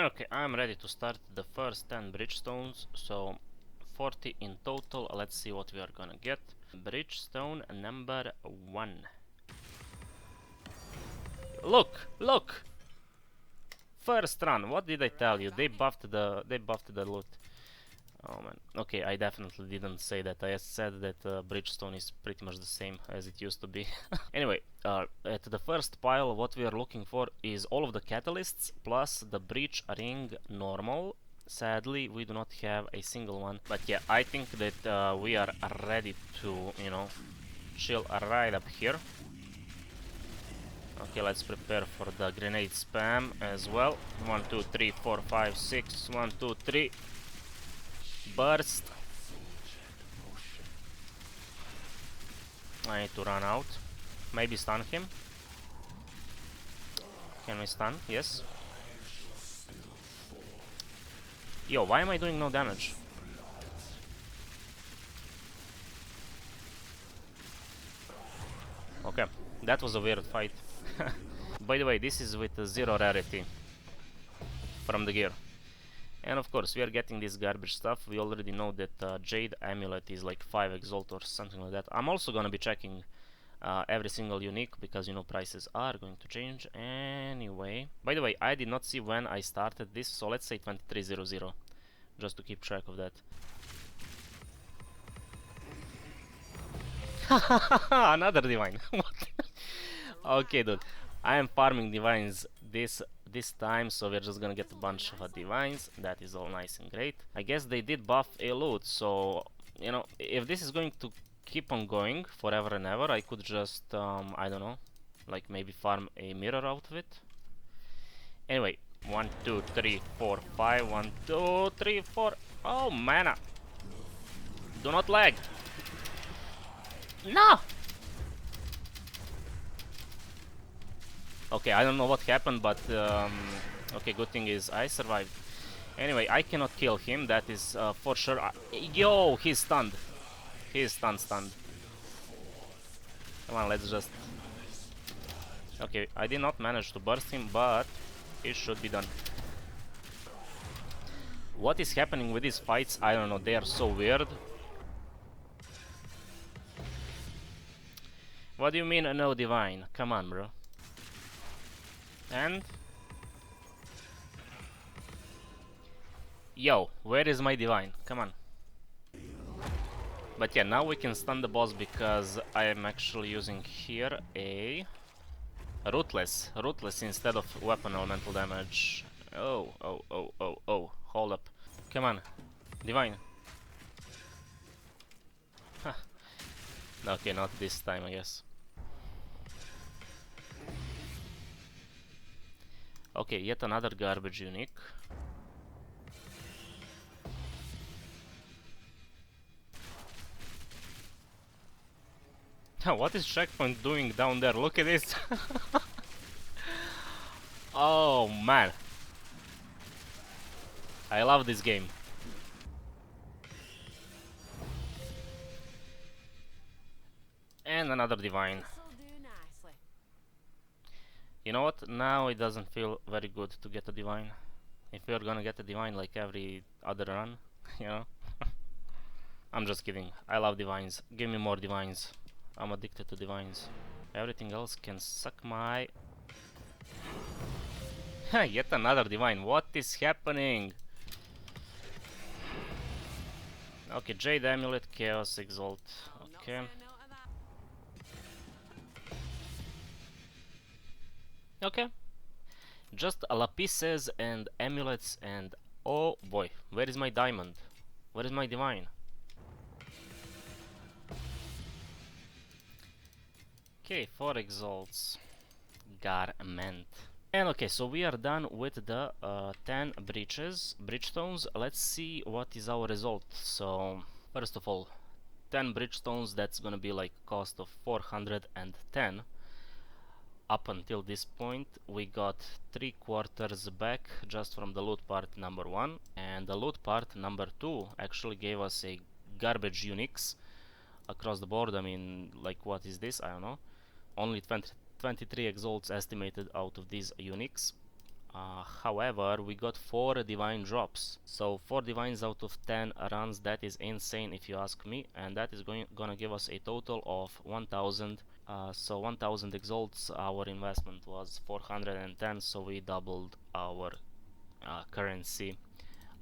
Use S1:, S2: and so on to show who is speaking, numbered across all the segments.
S1: Okay, I'm ready to start the first 10 Breachstones, so 40 in total. Let's see what we are gonna get. Breachstone number 1. Look! Look! First run, what did I tell you? They buffed the loot. Oh man. Okay, I definitely didn't say that. I said that Breachstone is pretty much the same as it used to be. Anyway, at the first pile, what we are looking for is all of the catalysts plus the breach ring normal. Sadly, we do not have a single one. But yeah, I think that we are ready to, you know, chill right up here. Okay, let's prepare for the grenade spam as well. 1, 2, 3, 4, 5, 6. 1, 2, 3. Burst. I need to run out. Maybe stun him. Can we stun? Yes. Yo, why am I doing no damage? Okay, that was a weird fight. By the way, this is with 0 rarity from the gear. And of course, we are getting this garbage stuff. We already know that Jade Amulet is like 5 Exalt or something like that. I'm also gonna be checking every single unique because, you know, prices are going to change anyway. By the way, I did not see when I started this, so let's say 2300, just to keep track of that. Another divine. Okay, dude, I am farming divines this time, so we're just gonna get a bunch of divines. That is all nice and great. I guess they did buff a loot, so, you know, if this is going to keep on going forever and ever, I could just I don't know, like maybe farm a mirror out of it. Anyway, 1, 2, 3, 4, 5. 1, 2, 3, 4. Oh, mana! Do not lag! No! Okay, I don't know what happened, but okay, good thing is I survived. Anyway, I cannot kill him, that is for sure. Yo, he's stunned. He's stunned. Come on, let's just... Okay, I did not manage to burst him, but it should be done. What is happening with these fights? I don't know, they are so weird. What do you mean no divine? Come on, bro. And... Yo, where is my divine? Come on. But yeah, now we can stun the boss because I am actually using here a... Ruthless instead of weapon elemental damage. Oh, hold up. Come on, divine. Huh. Okay, not this time, I guess. Okay, yet another garbage unique. What is Checkpoint doing down there? Look at this! Oh man! I love this game. And another divine. You know what? Now it doesn't feel very good to get a divine. If we are gonna get a divine like every other run, you know? I'm just kidding. I love divines. Give me more divines. I'm addicted to divines. Everything else can suck my... Yet another divine. What is happening? Okay, Jade Amulet, Chaos Exalt. Okay. Okay. Just lapises and amulets and... Oh boy, where is my diamond? Where is my divine? Okay, 4 exalts. Garment. And okay, so we are done with the 10 breachstones. Let's see what is our result. So, first of all, 10 breachstones, that's gonna be like cost of 410. Up until this point, we got 3/4 back just from the loot part number 1, and the loot part number 2 actually gave us a garbage uniques across the board. I mean, like, what is this? I don't know. Only 23 exalts estimated out of these uniques. However, we got 4 divine drops. So 4 divines out of 10 runs, that is insane if you ask me, and that is gonna give us a total of 1000. So 1000 exalts. Our investment was 410, so we doubled our currency.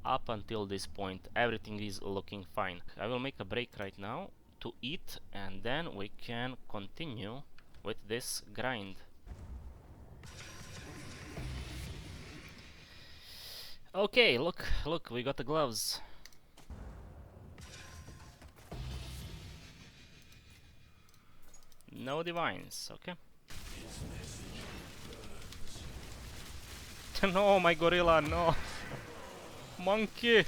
S1: Up until this point, everything is looking fine. I will make a break right now to eat, and then we can continue with this grind. Okay, look, we got the gloves. No divines, okay. No, my gorilla, no. Monkey.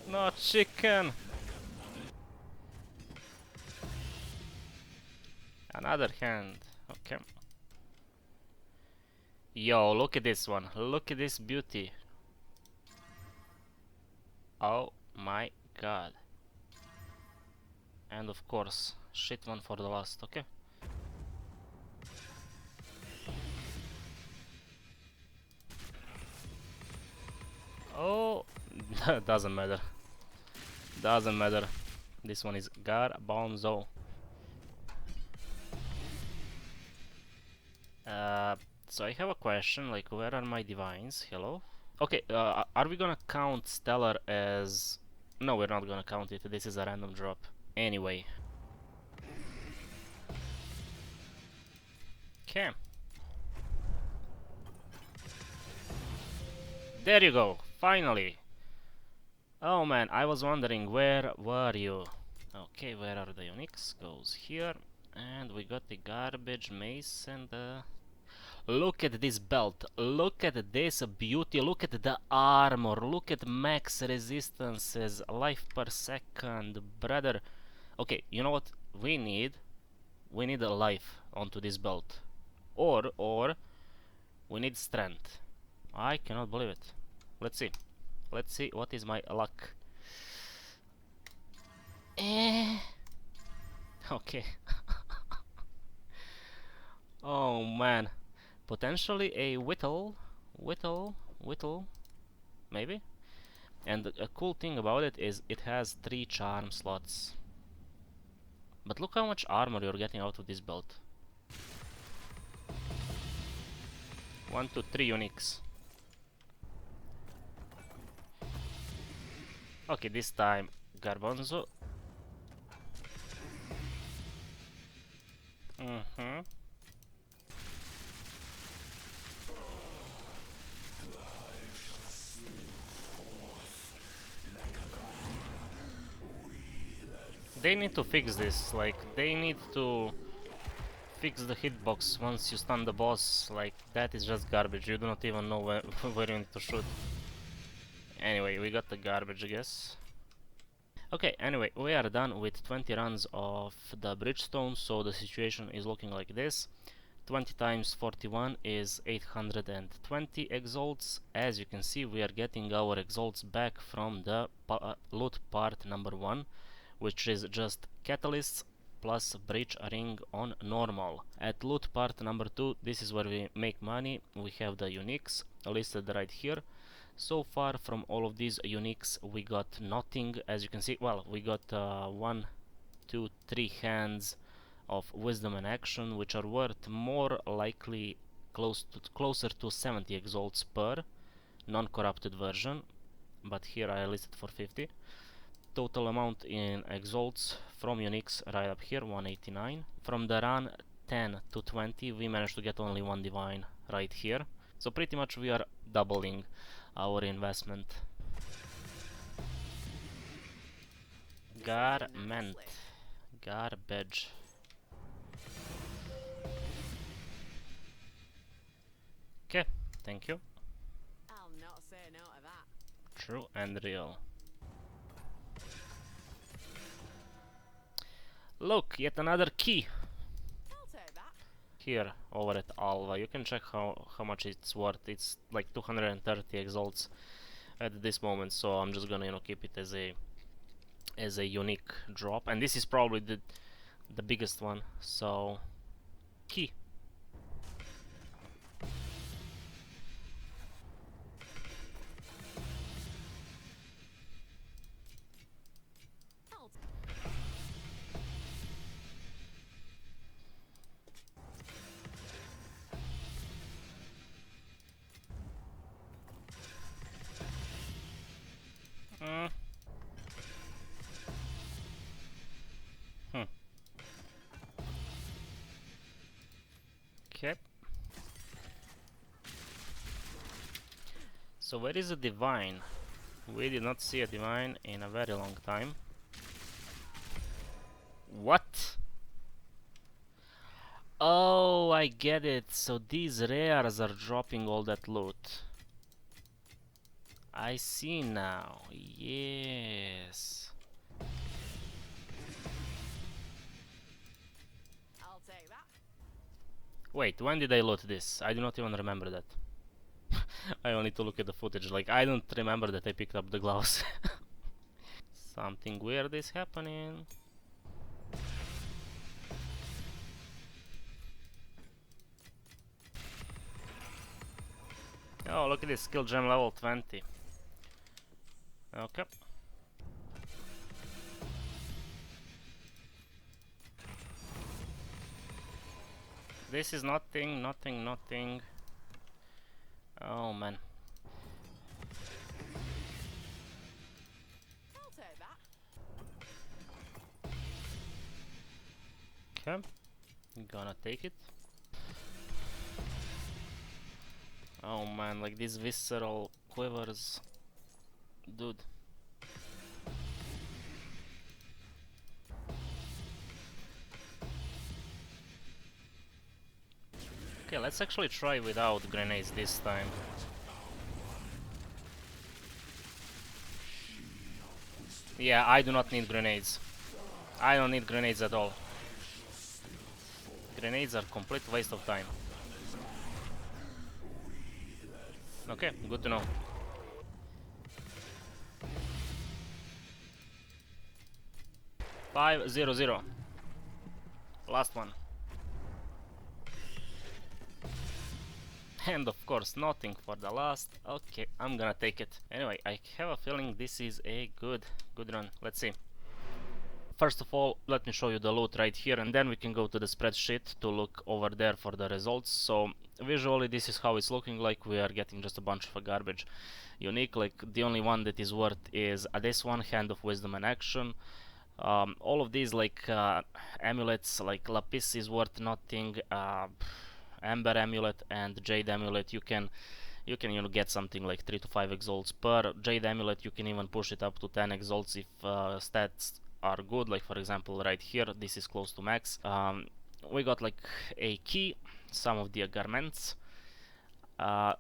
S1: No, chicken. Another hand, okay. Yo, look at this one. Look at this beauty. Oh my god. And of course, shit one for the last, okay? Oh, doesn't matter. Doesn't matter. This one is Garbanzo. So I have a question, like, where are my divines? Hello? Okay, are we gonna count Stellar as... No, we're not gonna count it. This is a random drop. Anyway. Okay. There you go, finally. Oh man, I was wondering, where were you? Okay, where are the Unix? Goes here. And we got the garbage mace and the... Look at this belt, look at this beauty, look at the armor, look at max resistances, life per second, brother. Okay, you know what we need? We need a life onto this belt. Or we need strength. I cannot believe it. Let's see. Let's see what is my luck. Okay. Oh man. Potentially a whittle, maybe. And a cool thing about it is it has 3 charm slots. But look how much armor you're getting out of this belt. 1 to 3 Unix. Okay, this time Garbanzo. They need to fix this, like, they need to fix the hitbox once you stun the boss. Like, that is just garbage, you do not even know where, where you need to shoot. Anyway, we got the garbage, I guess. Okay, anyway, we are done with 20 runs of the Breachstone, so the situation is looking like this. 20 times 41 is 820 exalts. As you can see, we are getting our exalts back from the loot part number 1, which is just catalysts plus breach ring on normal. At loot part number 2, this is where we make money. We have the Unix listed right here. So far from all of these Unix we got nothing, as you can see. Well, we got 1, 2, 3 hands of wisdom and action, which are worth more likely closer to 70 exalts per non-corrupted version, but here I listed for 50. Total amount in exalts from Unix right up here, 189. From the run 10 to 20 we managed to get only 1 divine right here, so pretty much we are doubling our investment. Garment. Garbage. Okay, thank you.
S2: I'll not say no to that.
S1: True and real. Look, yet another key.
S2: I'll take that.
S1: Here, over at Alva. You can check how much it's worth. It's like 230 exalts at this moment, so I'm just gonna, you know, keep it as a unique drop. And this is probably the biggest one, so... Key. So where is a divine? We did not see a divine in a very long time. What? Oh, I get it. So these rares are dropping all that loot. I see now. Yes.
S2: I'll take that.
S1: Wait, when did I loot this? I do not even remember that. I will need to look at the footage. Like, I don't remember that I picked up the gloves. Something weird is happening. Oh, look at this. Skill gem level 20. Okay. This is nothing, nothing, nothing. Oh, man.
S2: I'll take that.
S1: Okay. Gonna take it. Oh man, like these visceral quivers. Dude. Okay, let's actually try without grenades this time. Yeah, I do not need grenades. I don't need grenades at all. Grenades are complete waste of time. Okay, good to know. Five zero zero. Last one. And of course nothing for the last. Okay, I'm gonna take it. Anyway, I have a feeling this is a good run. Let's see. First of all, let me show you the loot right here, and then we can go to the spreadsheet to look over there for the results. So visually this is how it's looking like. We are getting just a bunch of garbage. Unique, like the only one that is worth is this one, Hand of Wisdom and Action. All of these like amulets, like Lapis is worth nothing, Amber Amulet and Jade Amulet, you know, get something like 3 to 5 exalts per. Jade Amulet you can even push it up to 10 exalts if stats are good, like for example right here, this is close to max. We got like a key, some of the garments.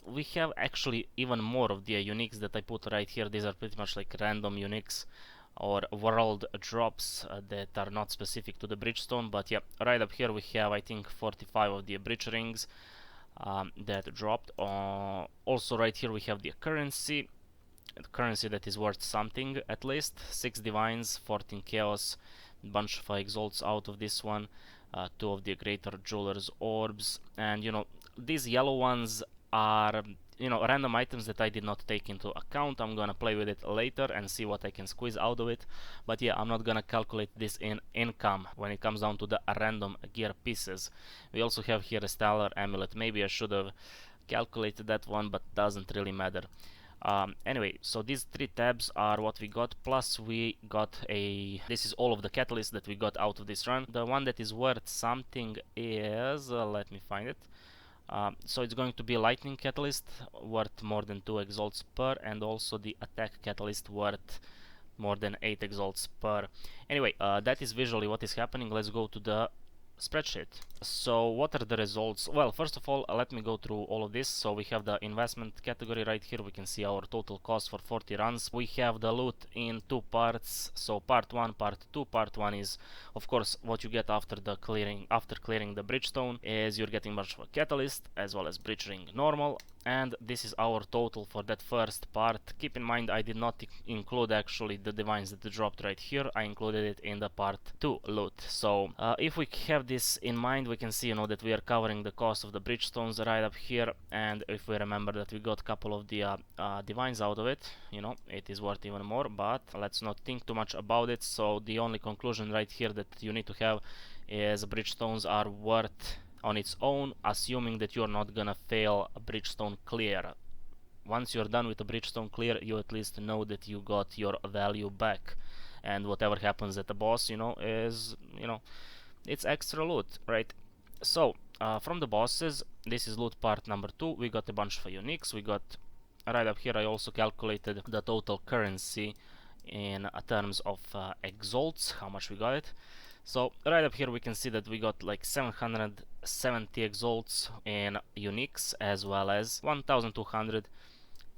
S1: We have actually even more of the uniques that I put right here. These are pretty much like random uniques or world drops that are not specific to the Breachstone, but yeah, right up here we have I think 45 of the breach rings that dropped. Also right here we have the currency that is worth something at least. 6 divines, 14 chaos, bunch of exalts out of this one, 2 of the greater jeweler's orbs, and you know these yellow ones are, you know, random items that I did not take into account. I'm gonna play with it later and see what I can squeeze out of it, but yeah, I'm not gonna calculate this in income when it comes down to the random gear pieces. We also have here a stellar amulet. Maybe I should have calculated that one, but doesn't really matter. Anyway, so these 3 tabs are what we got, plus we got this is all of the catalysts that we got out of this run. The one that is worth something is, let me find it. So it's going to be lightning catalyst, worth more than 2 exalts per, and also the attack catalyst worth more than 8 exalts per. Anyway, that is visually what is happening. Let's go to the spreadsheet. So what are the results? Well, first of all, let me go through all of this. So we have the investment category right here. We can see our total cost for 40 runs. We have the loot in 2 parts. So part 1, part 2. Part 1 is of course what you get after clearing the Breachstone, is you're getting much of a catalyst as well as breach ring normal, and this is our total for that first part. Keep in mind I did not include actually the divines that dropped right here. I included it in the part 2 loot. So if we have this in mind, we can see, you know, that we are covering the cost of the Breachstones right up here, and if we remember that we got a couple of the divines out of it, you know, it is worth even more, but let's not think too much about it. So the only conclusion right here that you need to have is Breachstones are worth on its own, assuming that you're not gonna fail a Breachstone clear. Once you're done with a Breachstone clear, you at least know that you got your value back, and whatever happens at the boss, you know, is, you know, it's extra loot, right? So from the bosses, this is loot part number 2. We got a bunch of uniques. We got right up here I also calculated the total currency in terms of exalts, how much we got it. So right up here we can see that we got like 770 exalts in uniques, as well as 1200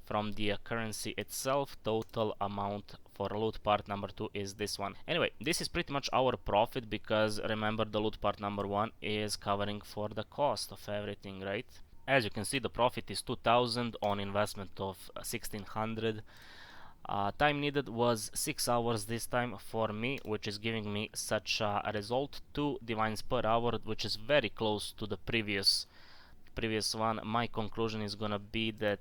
S1: from the currency itself. Total amount for loot part number 2 is this one. Anyway, this is pretty much our profit, because remember, the loot part number 1 is covering for the cost of everything, right? As you can see, the profit is 2000 on investment of 1600. Time needed was 6 hours this time for me, which is giving me such a result, 2 divines per hour, which is very close to the previous one. My conclusion is gonna be that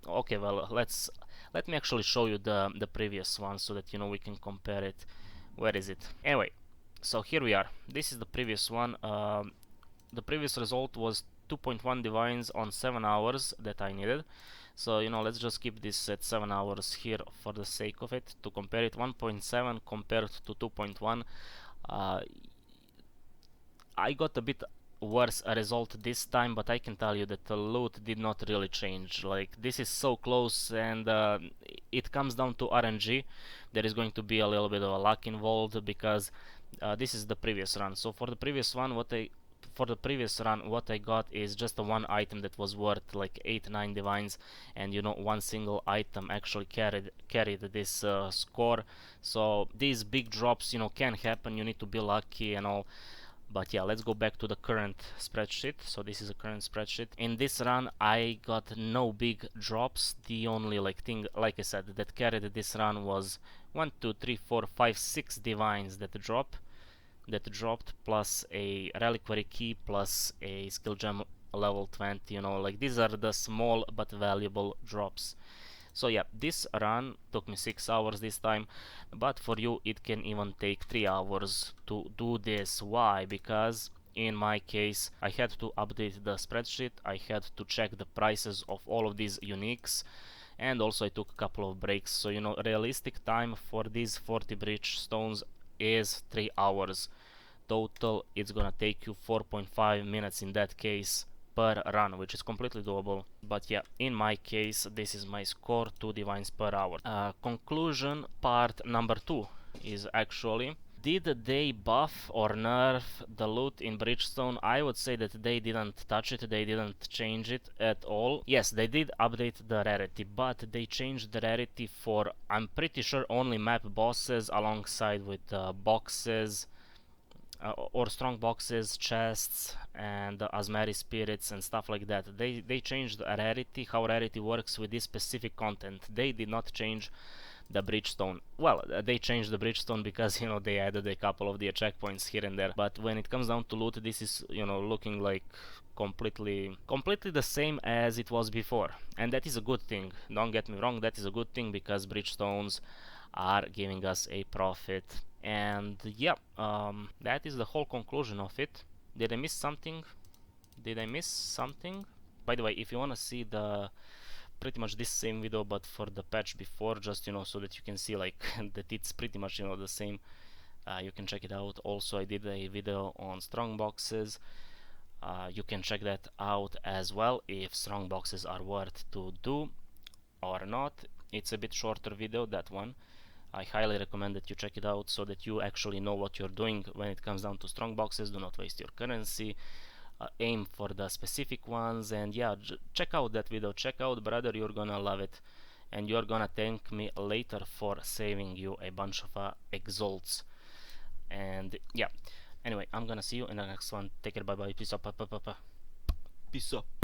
S1: okay, well, let me actually show you the previous one, so that you know we can compare it. Where is it? Anyway, so here we are. This is the previous one. The previous result was 2.1 divines on 7 hours that I needed. So you know, let's just keep this at 7 hours here for the sake of it, to compare it. 1.7 compared to 2.1. I got a bit worse result this time, but I can tell you that the loot did not really change. Like, this is so close, and it comes down to RNG. There is going to be a little bit of a luck involved, because this is the previous run. So for the previous one, what I got is just a one item that was worth like 8-9 divines, and you know, one single item actually carried this score. So these big drops, you know, can happen. You need to be lucky and all. But yeah, let's go back to the current spreadsheet. So this is a current spreadsheet. In this run I got no big drops. The only thing, like I said, that carried this run was 1 2 3 4 5 6 divines that dropped, plus a reliquary key, plus a skill gem level 20. You know, like, these are the small but valuable drops. So yeah, this run took me 6 hours this time, but for you it can even take 3 hours to do this. Why? Because in my case I had to update the spreadsheet, I had to check the prices of all of these uniques, and also I took a couple of breaks. So you know, realistic time for these 40 Breachstones is 3 hours. Total, it's gonna take you 4.5 minutes in that case per run, which is completely doable. But yeah, in my case this is my score, 2 divines per hour. Conclusion part number 2 is actually, did they buff or nerf the loot in Breachstone? I would say that they didn't touch it, they didn't change it at all. Yes, they did update the rarity, but they changed the rarity for, I'm pretty sure, only map bosses, alongside with boxes, or strong boxes, chests, and Asmari spirits and stuff like that. They changed rarity, how rarity works with this specific content. They did not change the Breachstone. Well, they changed the Breachstone because, you know, they added a couple of the checkpoints here and there. But when it comes down to loot, this is, you know, looking like completely the same as it was before, and that is a good thing. Don't get me wrong, that is a good thing, because Breachstones are giving us a profit. And yeah, that is the whole conclusion of it. Did I miss something? By the way, if you want to see the pretty much this same video but for the patch before, just, you know, so that you can see like that it's pretty much, you know, the same, you can check it out. Also, I did a video on strong boxes. You can check that out as well, if strong boxes are worth to do or not. It's a bit shorter video, that one. I highly recommend that you check it out, so that you actually know what you're doing when it comes down to strong boxes. Do not waste your currency. Aim for the specific ones, and yeah, check out that video. Check out, brother, you're gonna love it, and you're gonna thank me later for saving you a bunch of exalts. And yeah, anyway, I'm gonna see you in the next one. Take care, bye bye, peace up, peace up.